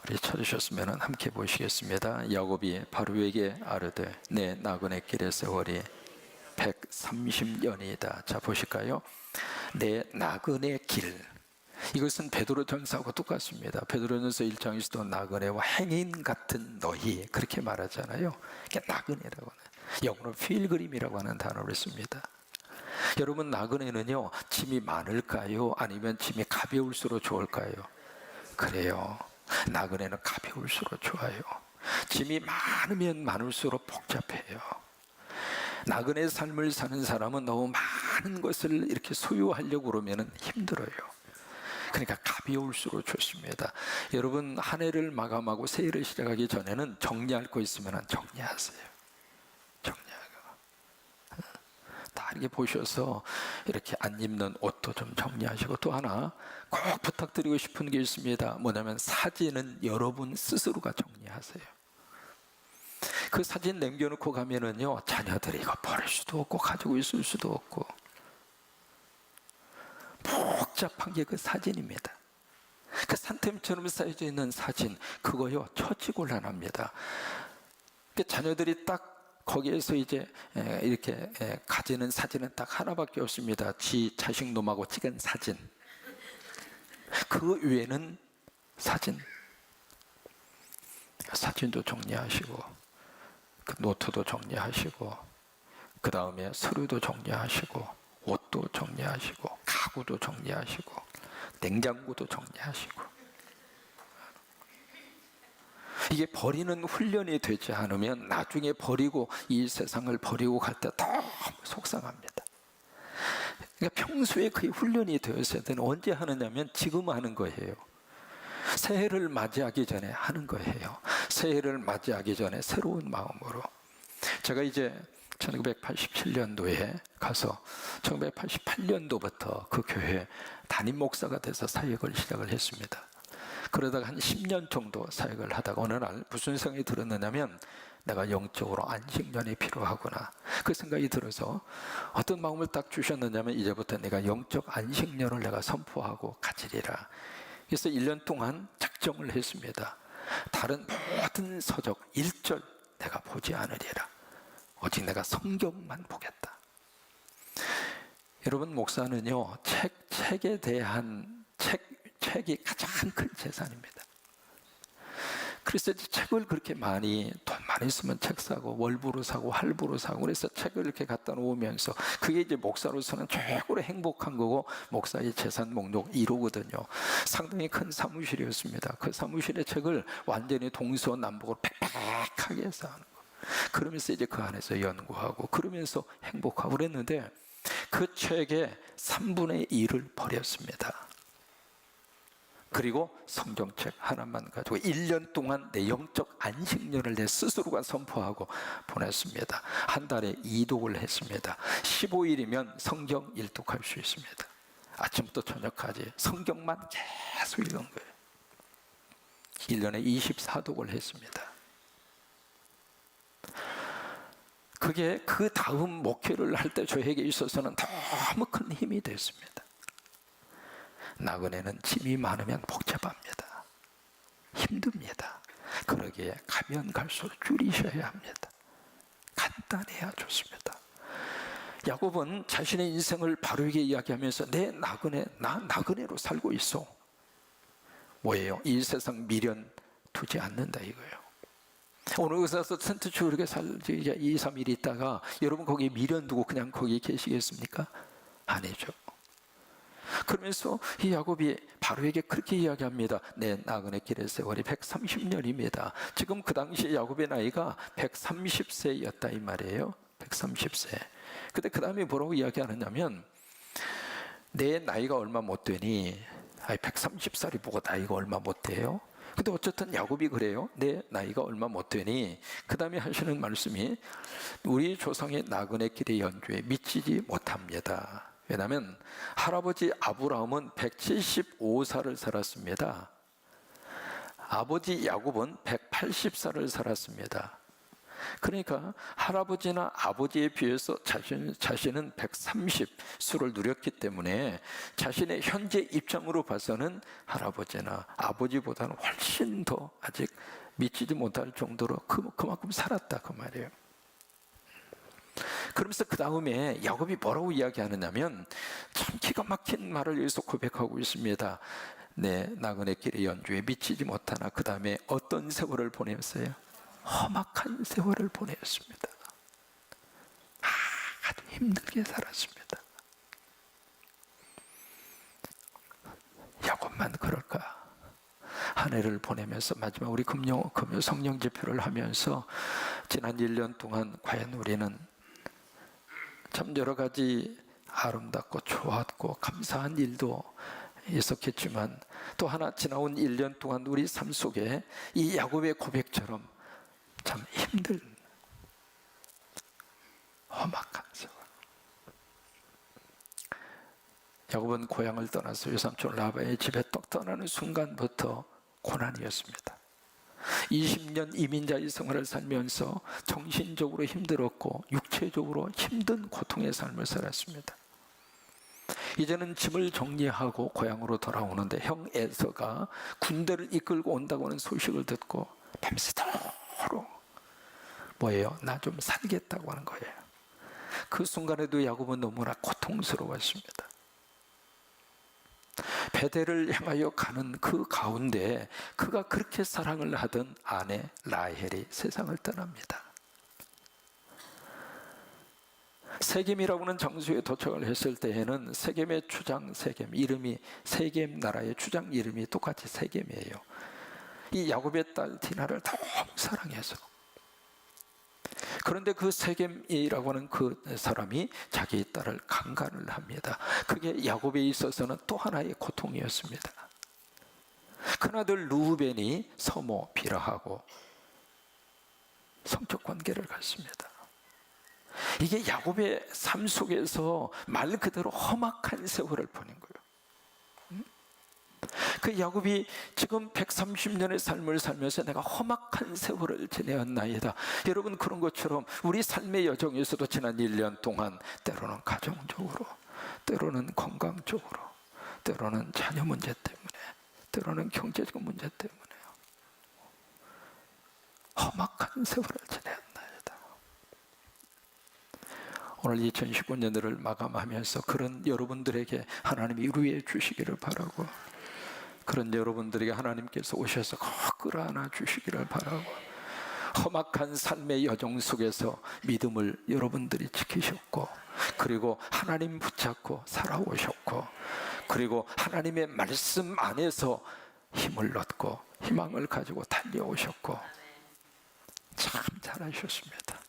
우리 찾으셨으면 함께 보시겠습니다. 야곱이 바로에게 아뢰되 내 나그네 길의 세월이 130년이다. 자, 보실까요? 내 나그네 길. 이것은 베드로전서하고 똑같습니다. 베드로전서 1장에서도 나그네와 행인 같은 너희, 그렇게 말하잖아요. 이게 나그네라고 하는, 영어로 필그림이라고 하는 단어를 씁니다. 여러분, 나그네는요, 짐이 많을까요? 아니면 짐이 가벼울수록 좋을까요? 그래요. 나그네는 가벼울수록 좋아요. 짐이 많으면 많을수록 복잡해요. 나그네 삶을 사는 사람은 너무 많은 것을 이렇게 소유하려고 그러면 힘들어요. 그러니까 가벼울수록 좋습니다. 여러분, 한 해를 마감하고 새해를 시작하기 전에는 정리할 거 있으면 정리하세요. 정리하고 다 이렇게 보셔서 이렇게 안 입는 옷도 좀 정리하시고, 또 하나 꼭 부탁드리고 싶은 게 있습니다. 뭐냐면 사진은 여러분 스스로가 정리하세요. 그 사진 남겨놓고 가면은요, 자녀들이 이거 버릴 수도 없고 가지고 있을 수도 없고, 복잡한 게 그 사진입니다. 그 산템처럼 쌓여져 있는 사진, 그거요 처치곤란합니다. 그 자녀들이 딱 거기에서 이제 이렇게 가지는 사진은 딱 하나밖에 없습니다. 지 자식 놈하고 찍은 사진. 그 외에는 사진도 정리하시고, 그 노트도 정리하시고, 그 다음에 서류도 정리하시고, 옷도 정리하시고, 가구도 정리하시고, 냉장고도 정리하시고. 이게 버리는 훈련이 되지 않으면 나중에 버리고 이 세상을 버리고 갈 때 너무 속상합니다. 그러니까 평소에 그 훈련이 되었어야 되는, 언제 하느냐면 지금 하는 거예요. 새해를 맞이하기 전에 하는 거예요. 새해를 맞이하기 전에 새로운 마음으로. 제가 이제 1987년도에 가서 1988년도부터 그 교회 담임 목사가 돼서 사역을 시작을 했습니다. 그러다가 한 10년 정도 사역을 하다가 어느 날 무슨 생각이 들었느냐면, 내가 영적으로 안식년이 필요하구나, 그 생각이 들어서 어떤 마음을 딱 주셨느냐면, 이제부터 내가 영적 안식년을 내가 선포하고 가지리라. 그래서 1년 동안 작정을 했습니다. 다른 모든 서적 1절 내가 보지 않으리라. 오직 내가 성경만 보겠다. 여러분, 목사는요, 책에 대한 책이 가장 큰 재산입니다. 그래서 책을 그렇게 돈 많이 쓰면 책 사고 월부로 사고 할부로 사고, 그래서 책을 이렇게 갖다 놓으면서 그게 이제 목사로서는 최고로 행복한 거고 목사의 재산 목록 1호거든요. 상당히 큰 사무실이었습니다. 그 사무실의 책을 완전히 동서남북으로 빽빽하게 해서 하는 거. 그러면서 이제 그 안에서 연구하고 그러면서 행복하고 그랬는데, 그 책의 3분의 1을 버렸습니다. 그리고 성경책 하나만 가지고 1년 동안 내 영적 안식년을 내 스스로가 선포하고 보냈습니다. 한 달에 2독을 했습니다. 15일이면 성경 1독할 수 있습니다. 아침부터 저녁까지 성경만 계속 읽은 거예요. 1년에 24독을 했습니다. 그게 그 다음 목회를 할 때 저에게 있어서는 너무 큰 힘이 됐습니다. 나그네는 짐이 많으면 복잡합니다. 힘듭니다. 그러기에 가면 갈수록 줄이셔야 합니다. 간단해야 좋습니다. 야곱은 자신의 인생을 바르게 이야기하면서 나 나그네로 살고 있어. 뭐예요? 이 세상 미련 두지 않는다 이거예요. 오늘 의사서 텐트치 그렇게 살지 2, 3일 있다가 여러분 거기 미련 두고 그냥 거기 계시겠습니까? 아니죠. 그러면서 이 야곱이 바로에게 그렇게 이야기합니다. 내 나그네 길의 세월이 130년입니다. 지금 그 당시 야곱의 나이가 130세였다 이 말이에요. 130세. 근데 그 다음에 뭐라고 이야기하느냐면, 내 나이가 얼마 못 되니, 130살이 뭐가 나이가 얼마 못 돼요? 근데 어쨌든 야곱이 그래요. 내 나이가 얼마 못 되니, 그 다음에 하시는 말씀이 우리 조상의 나그네 길의 연주에 미치지 못합니다. 왜냐하면 할아버지 아브라함은 175살을 살았습니다. 아버지 야곱은 180살을 살았습니다. 그러니까 할아버지나 아버지에 비해서 자신은 130수를 누렸기 때문에 자신의 현재 입장으로 봐서는 할아버지나 아버지보다는 훨씬 더 아직 미치지 못할 정도로 그만큼 살았다 그 말이에요. 그러면서 그 다음에 야곱이 뭐라고 이야기하느냐면, 참 기가 막힌 말을 여기서 고백하고 있습니다. 내 나그네 길의 연주에 미치지 못하나, 그 다음에 어떤 세월을 보냈어요? 험악한 세월을 보냈습니다. 아주 힘들게 살았습니다. 야곱만 그럴까? 한 해를 보내면서 마지막 우리 금요 성령 집회를 하면서 지난 1년 동안 과연 우리는 참 여러 가지 아름답고 좋았고 감사한 일도 있었겠지만, 또 하나 지나온 1년 동안 우리 삶 속에 이 야곱의 고백처럼 참 힘든 험악한 세월. 야곱은 고향을 떠나서 외삼촌 라반의 집에 떡 떠나는 순간부터 고난이었습니다. 20년 이민자의 생활을 살면서 정신적으로 힘들었고 육체적으로 힘든 고통의 삶을 살았습니다. 이제는 짐을 정리하고 고향으로 돌아오는데 형 에서가 군대를 이끌고 온다고 하는 소식을 듣고 밤새도록 뭐예요? 나 좀 살겠다고 하는 거예요. 그 순간에도 야곱은 너무나 고통스러웠습니다. 베델을 향하여 가는 그 가운데 그가 그렇게 사랑을 하던 아내 라헬이 세상을 떠납니다. 세겜이라고 하는 장소에 도착을 했을 때에는 세겜의 추장 세겜, 이름이 세겜 나라의 추장 이름이 똑같이 세겜이에요. 이 야곱의 딸 디나를 너무 사랑해서, 그런데 그 세겜이라고 하는 그 사람이 자기의 딸을 강간을 합니다. 그게 야곱에 있어서는 또 하나의 고통이었습니다. 큰아들 루벤이 서모 비라하고 성적 관계를 갖습니다. 이게 야곱의 삶 속에서 말 그대로 험악한 세월을 보낸 거예요. 그 야곱이 지금 130년의 삶을 살면서 내가 험악한 세월을 지내었나이다. 여러분, 그런 것처럼 우리 삶의 여정에서도 지난 1년 동안 때로는 가정적으로, 때로는 건강적으로, 때로는 자녀 문제 때문에, 때로는 경제적 문제 때문에 험악한 세월을 지내었나이다. 오늘 2019년을 마감하면서 그런 여러분들에게 하나님이 위로해 주시기를 바라고, 그런 여러분들에게 하나님께서 오셔서 꼭 끌어안아 주시기를 바라고, 험악한 삶의 여정 속에서 믿음을 여러분들이 지키셨고, 그리고 하나님 붙잡고 살아오셨고, 그리고 하나님의 말씀 안에서 힘을 얻고 희망을 가지고 달려오셨고, 참 잘하셨습니다.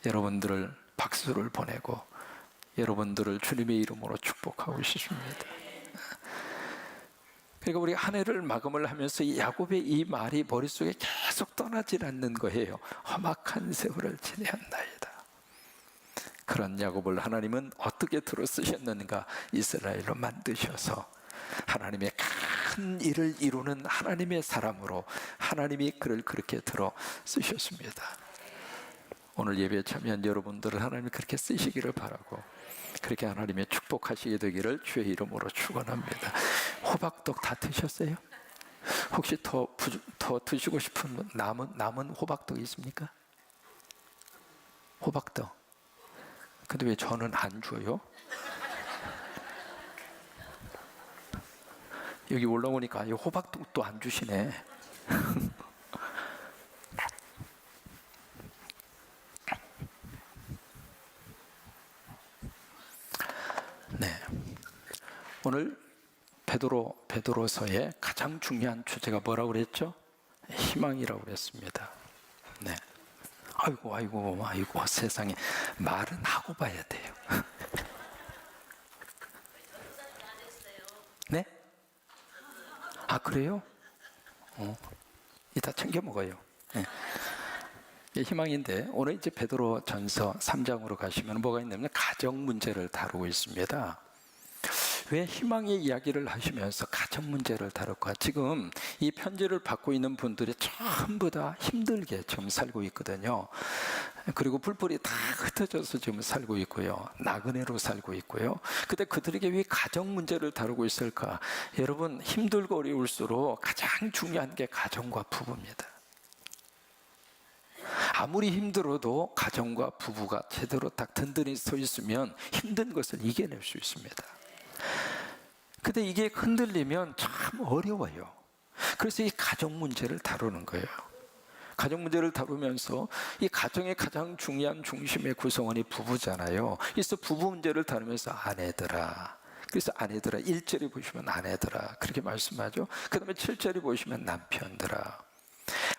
여러분들을 박수를 보내고 여러분들을 주님의 이름으로 축복하고 싶습니다. 그러니까 우리 한 해를 마감을 하면서 이 야곱의 이 말이 머릿속에 계속 떠나질 않는 거예요. 험악한 세월을 지내었나이다. 그런 야곱을 하나님은 어떻게 들어 쓰셨는가? 이스라엘로 만드셔서 하나님의 큰 일을 이루는 하나님의 사람으로 하나님이 그를 그렇게 들어 쓰셨습니다. 오늘 예배에 참여한 여러분들은 하나님이 그렇게 쓰시기를 바라고, 그렇게 하나님의 축복하시게 되기를 주의 이름으로 축원합니다. 호박떡 다 드셨어요? 혹시 더 드시고 싶은 분, 남은 호박떡 있습니까? 호박떡. 근데 왜 저는 안 줘요? 여기 올라오니까 이 호박떡도 안 주시네. 네. 오늘 베드로서의 가장 중요한 주제가 뭐라고 그랬죠? 희망이라고 그랬습니다. 네. 아이고 세상에, 말은 하고 봐야 돼요. 네? 아, 그래요? 이따 챙겨 먹어요. 네. 이게 희망인데, 오늘 이제 베드로전서 3장으로 가시면 뭐가 있냐면 가정 문제를 다루고 있습니다. 왜 희망의 이야기를 하시면서 가정 문제를 다룰까? 지금 이 편지를 받고 있는 분들이 전부 다 힘들게 지금 살고 있거든요. 그리고 뿔뿔이 다 흩어져서 지금 살고 있고요. 나그네로 살고 있고요. 근데 그들에게 왜 가정 문제를 다루고 있을까? 여러분, 힘들고 어려울수록 가장 중요한 게 가정과 부부입니다. 아무리 힘들어도 가정과 부부가 제대로 딱 든든히 서 있으면 힘든 것을 이겨낼 수 있습니다. 근데 이게 흔들리면 참 어려워요. 그래서 이 가정 문제를 다루는 거예요. 가정 문제를 다루면서 이 가정의 가장 중요한 중심의 구성원이 부부잖아요. 그래서 부부 문제를 다루면서 아내들아, 그래서 아내들아, 1절에 보시면 아내들아 그렇게 말씀하죠. 그 다음에 7절에 보시면 남편들아.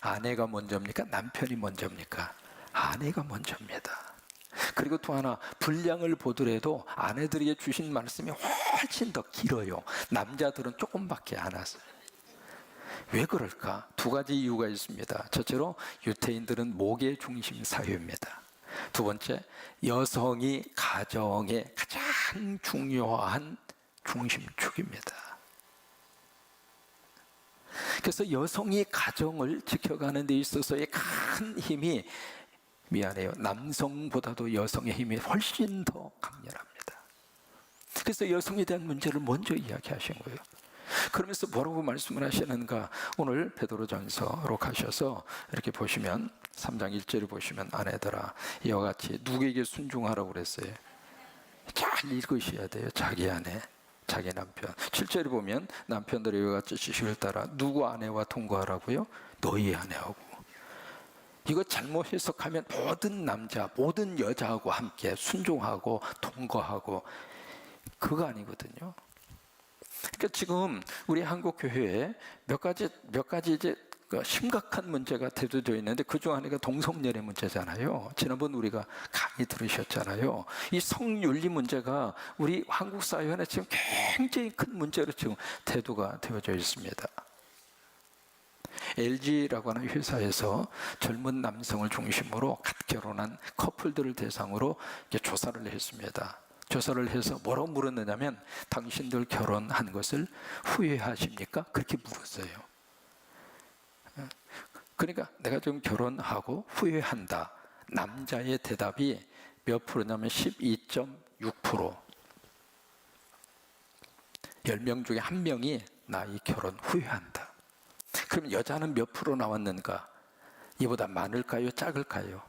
아내가 먼저입니까? 남편이 먼저입니까? 아내가 먼저입니다. 그리고 또 하나, 분량을 보더라도 아내들에게 주신 말씀이 훨씬 더 길어요. 남자들은 조금밖에 안 왔어요. 왜 그럴까? 두 가지 이유가 있습니다. 첫째로 유태인들은 목의 중심 사회입니다. 두 번째, 여성이 가정의 가장 중요한 중심축입니다. 그래서 여성이 가정을 지켜가는 데 있어서의 큰 힘이, 미안해요, 남성보다도 여성의 힘이 훨씬 더 강렬합니다. 그래서 여성에 대한 문제를 먼저 이야기하신 거예요. 그러면서 뭐라고 말씀을 하시는가? 오늘 베드로전서로 가셔서 이렇게 보시면 3장 1절에 보시면 아내들아 이와 같이 누구에게 순종하라고 그랬어요? 잘 읽으셔야 돼요. 자기 아내, 자기 남편. 7절에 보면 남편들이 이와 같이 지식을 따라 누구 아내와 통거하라고요? 너희 아내하고. 이거 잘못 해석하면 모든 남자, 모든 여자하고 함께 순종하고 통거하고, 그거 아니거든요. 그러니까 지금 우리 한국 교회에 몇 가지 이제 심각한 문제가 대두되어 있는데 그중 하나가 동성연애 문제잖아요. 지난번 우리가 강의 들으셨잖아요. 이 성윤리 문제가 우리 한국 사회 안에 지금 굉장히 큰 문제로 지금 대두가 되어져 있습니다. LG라고 하는 회사에서 젊은 남성을 중심으로 갓 결혼한 커플들을 대상으로 조사를 했습니다. 조사를 해서 뭐라고 물었느냐면 당신들 결혼한 것을 후회하십니까? 그렇게 물었어요. 그러니까 내가 지금 결혼하고 후회한다. 남자의 대답이 몇 프로냐면 12.6%. 10명 중에 1명이 나 이 결혼 후회한다. 그럼 여자는 몇 프로 나왔는가? 이보다 많을까요? 작을까요?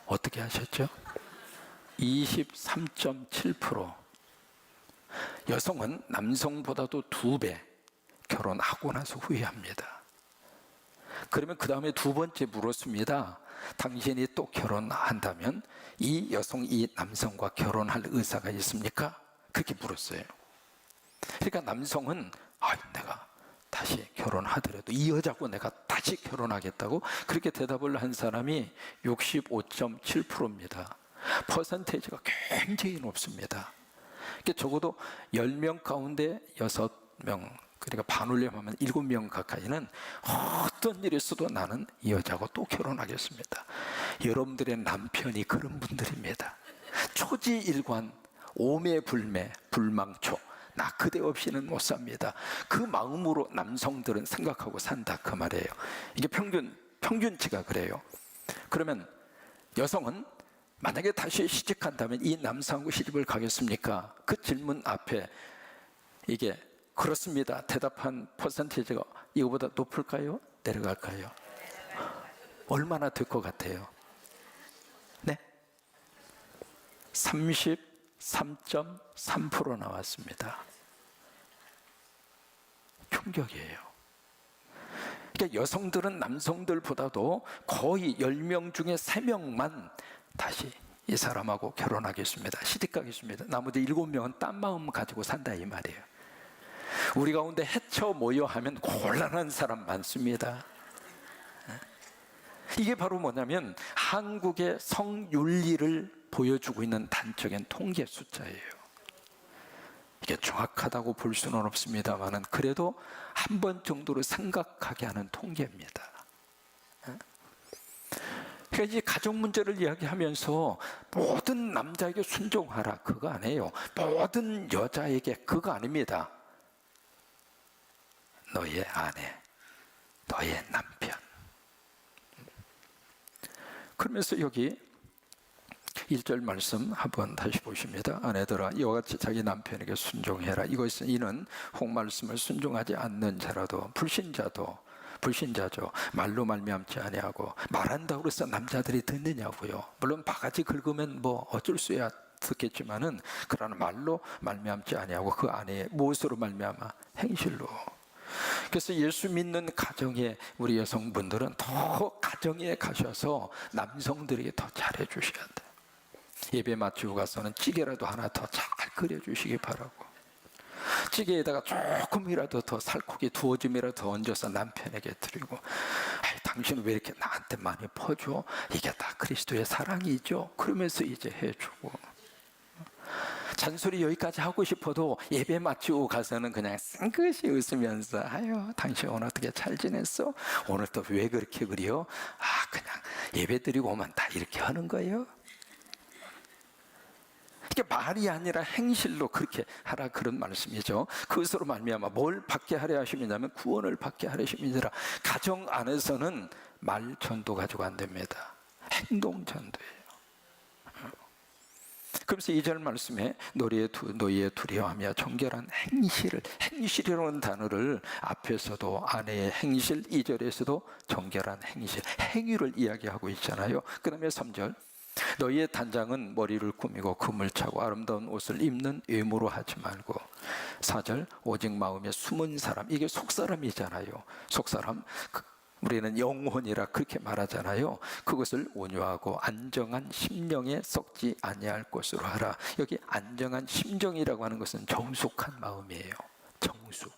어떻게 하셨죠? 23.7%. 여성은 남성보다도 2배 결혼하고 나서 후회합니다. 그러면 그 다음에 두 번째 물었습니다. 당신이 또 결혼한다면 이 여성, 이 남성과 결혼할 의사가 있습니까? 그렇게 물었어요. 그러니까 남성은 내가 다시 결혼하더라도 이 여자고 내가 다시 결혼하겠다고 그렇게 대답을 한 사람이 65.7%입니다. 퍼센테이지가 굉장히 높습니다. 그러니까 적어도 10명 가운데 6명, 그러니까 반올림하면 7명 가까이는 어떤 일이 있어도 나는 이 여자하고 또 결혼하겠습니다. 여러분들의 남편이 그런 분들입니다. 초지일관, 오매불매, 불망초, 나 그대 없이는 못 삽니다. 그 마음으로 남성들은 생각하고 산다 그 말이에요. 이게 평균치가 그래요. 그러면 여성은 만약에 다시 시집간다면 이 남성하고 시집을 가겠습니까? 그 질문 앞에 이게 그렇습니다 대답한 퍼센티지가 이거보다 높을까요? 내려갈까요? 얼마나 될 것 같아요? 네? 33.3% 나왔습니다. 충격이에요. 그러니까 여성들은 남성들보다도 거의 10명 중에 3명만 다시 이 사람하고 결혼하겠습니다. 시집가겠습니다. 나머지 7명은 딴 마음 가지고 산다 이 말이에요. 우리 가운데 해쳐 모여 하면 곤란한 사람 많습니다. 이게 바로 뭐냐면 한국의 성윤리를 보여주고 있는 단적인 통계 숫자예요. 이게 정확하다고 볼 수는 없습니다만 그래도 한 번 정도로 생각하게 하는 통계입니다. 그러니까 이 가정 문제를 이야기하면서 모든 남자에게 순종하라 그거 아니에요. 모든 여자에게 그거 아닙니다. 너의 아내, 너의 남편. 그러면서 여기 1절 말씀 한번 다시 보십니다. 아내들아 이와 같이 자기 남편에게 순종해라. 이것은 이는 혹 말씀을 순종하지 않는 자라도 불신자죠. 말로 말미암지 아니하고 말한다고 해서 남자들이 듣느냐고요. 물론 바가지 긁으면 뭐 어쩔 수야 듣겠지만은 그러나 말로 말미암지 아니하고 그 안에 무엇으로 말미암아? 행실로. 그래서 예수 믿는 가정에 우리 여성분들은 더 가정에 가셔서 남성들에게 더 잘해 주셔야 돼요. 예배 마치고 가서는 찌개라도 하나 더 잘 끓여 주시기 바라고, 찌개에다가 조금이라도 더 살코기 두어짐이라도 더 얹어서 남편에게 드리고, 당신은 왜 이렇게 나한테 많이 퍼줘? 이게 다 그리스도의 사랑이죠. 그러면서 이제 해주고, 잔소리 여기까지 하고 싶어도 예배 마치고 가서는 그냥 쌍긋이 웃으면서 아유 당신 오늘 어떻게 잘 지냈어? 오늘 또 왜 그렇게 그려? 그냥 예배 드리고 오면 다 이렇게 하는 거예요? 이게 말이 아니라 행실로 그렇게 하라 그런 말씀이죠. 그것으로 말미암아 뭘 받게 하려 하심이냐면 구원을 받게 하려 하심이니라. 가정 안에서는 말 전도 가지고 안 됩니다. 행동 전도예요. 그래서 2절 말씀에 너희의 두려워하며 정결한 행실이라는 단어를 앞에서도 아내의 행실, 2절에서도 정결한 행실, 행위를 이야기하고 있잖아요. 그 다음에 3절 너희의 단장은 머리를 꾸미고 금을 차고 아름다운 옷을 입는 외모로 하지 말고, 4절 오직 마음에 숨은 사람, 이게 속사람이잖아요. 속사람, 우리는 영혼이라 그렇게 말하잖아요. 그것을 온유하고 안정한 심령에 썩지 아니할 것으로 하라. 여기 안정한 심정이라고 하는 것은 정숙한 마음이에요. 정숙.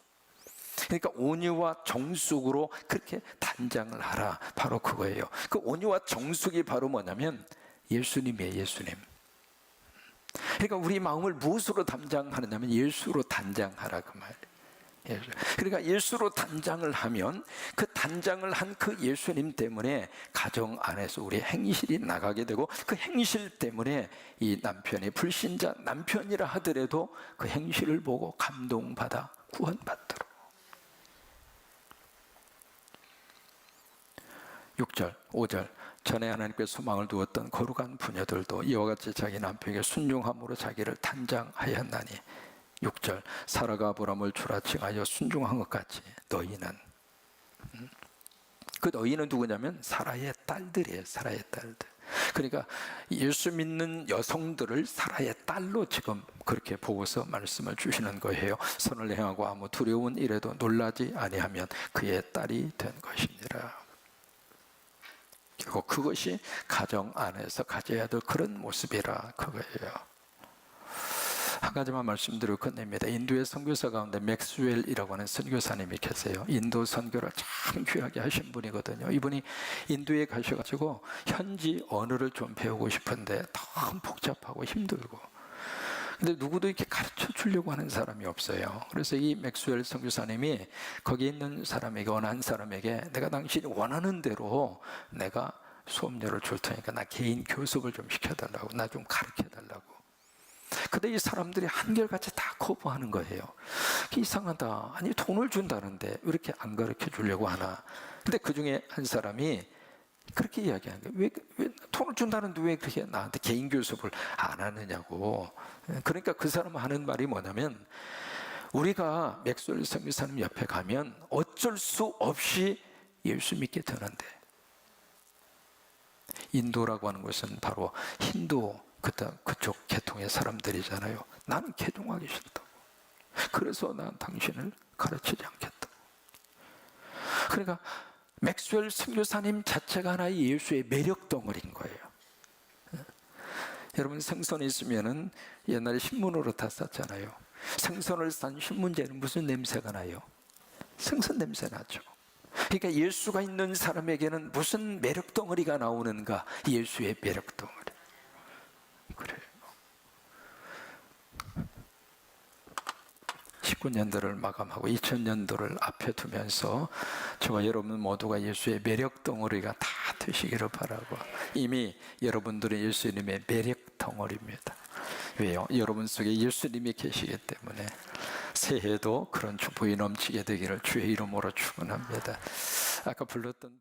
그러니까 온유와 정숙으로 그렇게 단장을 하라. 바로 그거예요. 그 온유와 정숙이 바로 뭐냐면 예수님이에요. 예수님. 그러니까 우리 마음을 무엇으로 단장하느냐면 예수로 단장하라 그 말. 그러니까 예수로 단장을 하면 그 단장을 한 그 예수님 때문에 가정 안에서 우리 행실이 나가게 되고, 그 행실 때문에 이 남편이 불신자 남편이라 하더라도 그 행실을 보고 감동받아 구원받도록. 6절, 5절 전에 하나님께 소망을 두었던 거룩한 부녀들도 이와 같이 자기 남편에게 순종함으로 자기를 단장하였나니, 6절 사라가 아브라함을 출하칭하여 순종한 것 같이 너희는, 그 너희는 누구냐면 사라의 딸들이에요. 사라의 딸들. 그러니까 예수 믿는 여성들을 사라의 딸로 지금 그렇게 보고서 말씀을 주시는 거예요. 선을 행하고 아무 두려운 일에도 놀라지 아니하면 그의 딸이 된 것이니라. 그리고 그것이 가정 안에서 가져야 될 그런 모습이라 그거예요. 한 가지만 말씀드리고 끝냅니다. 인도의 선교사 가운데 맥스웰이라고 하는 선교사님이 계세요. 인도 선교를 참 귀하게 하신 분이거든요. 이분이 인도에 가셔가지고 현지 언어를 좀 배우고 싶은데 너무 복잡하고 힘들고, 근데 누구도 이렇게 가르쳐 주려고 하는 사람이 없어요. 그래서 이 맥스웰 선교사님이 거기 있는 사람에게, 어느 한 사람에게, 내가 당신이 원하는 대로 내가 수업료를 줄 테니까 나 개인 교습을 좀 시켜달라고, 나 좀 가르쳐달라고. 근데 이 사람들이 한결같이 다 거부하는 거예요. 이상하다. 아니 돈을 준다는데 왜 이렇게 안 가르쳐 주려고 하나. 근데 그 중에 한 사람이 그렇게 이야기하는 거예요. 왜 돈을 준다는데 왜 그렇게 나한테 개인 교습을 안 하느냐고. 그러니까 그 사람 하는 말이 뭐냐면, 우리가 맥스웰 선교사님 옆에 가면 어쩔 수 없이 예수 믿게 되는데, 인도라고 하는 것은 바로 힌두 그쪽 계통의 사람들이잖아요. 나는 개종하기 싫다고. 그래서 난 당신을 가르치지 않겠다. 그러니까 맥스웰 선교사님 자체가 하나의 예수의 매력 덩어리인 거예요. 여러분, 생선이 있으면은 옛날에 신문으로 다 쌌잖아요. 생선을 싼 신문지에는 무슨 냄새가 나요? 생선 냄새 나죠. 그러니까 예수가 있는 사람에게는 무슨 매력 덩어리가 나오는가? 예수의 매력 덩어리. 그래요. 19년도를 마감하고 2000년도를 앞에 두면서 저와 여러분 모두가 예수의 매력 덩어리가 다 되시기를 바라고, 이미 여러분들은 예수님의 매력 덩어리입니다. 왜요? 여러분 속에 예수님이 계시기 때문에. 새해도 그런 축복이 넘치게 되기를 주의 이름으로 축원합니다. 아까 불렀던